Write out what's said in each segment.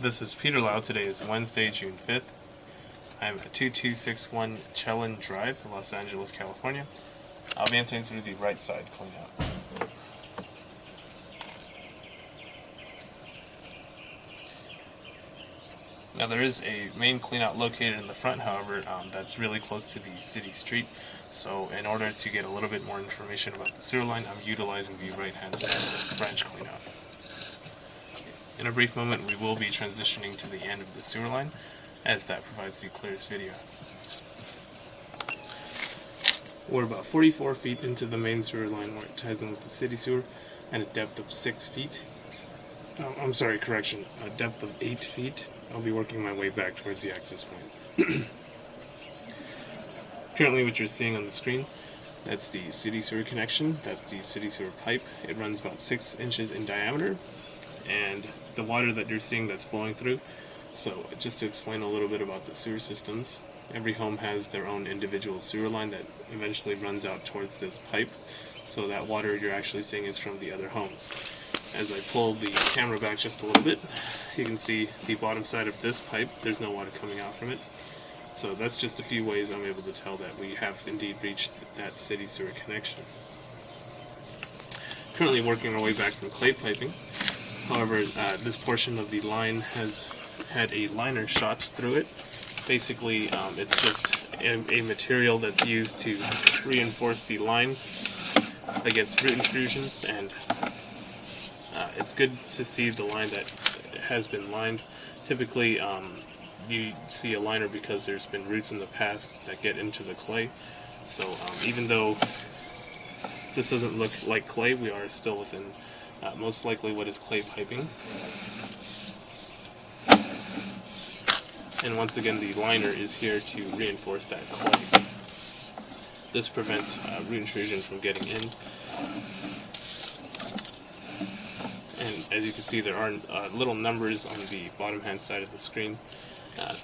This is Peter Lau. Today is Wednesday, June 5th. I'm at 2261 Chelan Drive, Los Angeles, California. I'll be entering through the right side cleanout. Now there is a main cleanout located in the front, however, that's really close to the city street. So in order to get a little bit more information about the sewer line, I'm utilizing the right-hand side branch cleanout. In a brief moment, we will be transitioning to the end of the sewer line, as that provides the clearest video. We're about 44 feet into the main sewer line where it ties in with the city sewer, at a depth of 6 feet. A depth of 8 feet. I'll be working my way back towards the access point. Currently what you're seeing on the screen, that's the city sewer connection, that's the city sewer pipe. It runs about 6 inches in diameter, and the water that you're seeing that's flowing through. So just to explain a little bit about the sewer systems, every home has their own individual sewer line that eventually runs out towards this pipe. So that water you're actually seeing is from the other homes. As I pull the camera back just a little bit, you can see the bottom side of this pipe, there's no water coming out from it. So that's just a few ways I'm able to tell that we have indeed reached that city sewer connection. Currently working our way back from clay piping. However, this portion of the line has had a liner shot through it. Basically, it's just a material that's used to reinforce the line against root intrusions, and it's good to see the line that has been lined. Typically, you see a liner because there's been roots in the past that get into the clay. So even though this doesn't look like clay, we are still within most likely what is clay piping. And once again, the liner is here to reinforce that clay. This prevents root intrusion from getting in. And as you can see, there are little numbers on the bottom hand side of the screen.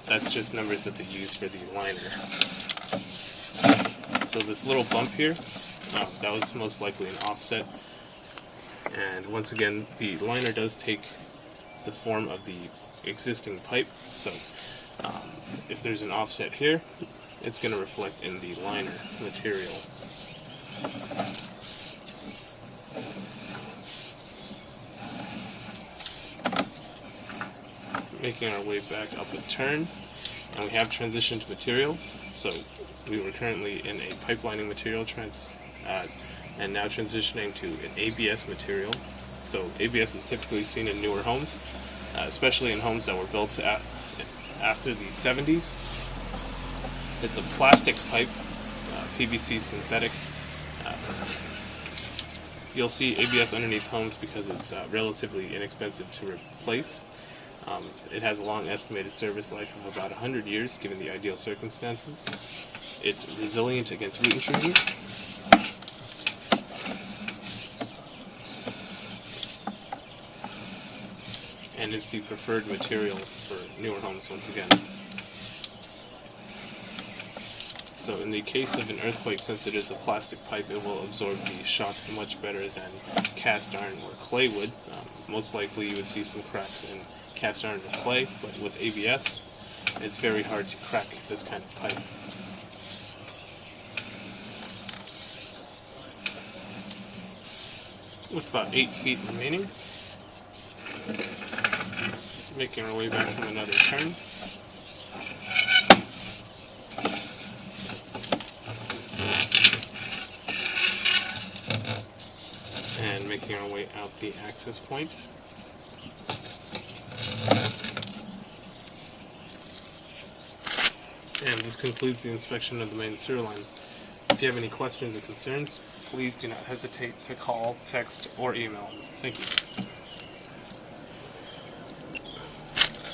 That's just numbers that they use for the liner. So this little bump here, that was most likely an offset. And once again, the liner does take the form of the existing pipe. So if there's an offset here, it's going to reflect in the liner material. Making our way back up a turn, and we have transitioned to materials. So we were currently in a pipelining material and now transitioning to an ABS material. So ABS is typically seen in newer homes, especially in homes that were built after the 70s. It's a plastic pipe, PVC synthetic. You'll see ABS underneath homes because it's relatively inexpensive to replace. It has a long estimated service life of about 100 years given the ideal circumstances. It's resilient against root intrusion. And it's the preferred material for newer homes once again. So in the case of an earthquake, since it is a plastic pipe, it will absorb the shock much better than cast iron or clay would. Most likely you would see some cracks in cast iron or clay, but with ABS, it's very hard to crack this kind of pipe. With about 8 feet remaining, making our way back from another turn. And making our way out the access point. And this concludes the inspection of the main sewer line. If you have any questions or concerns, please do not hesitate to call, text, or email. Thank you.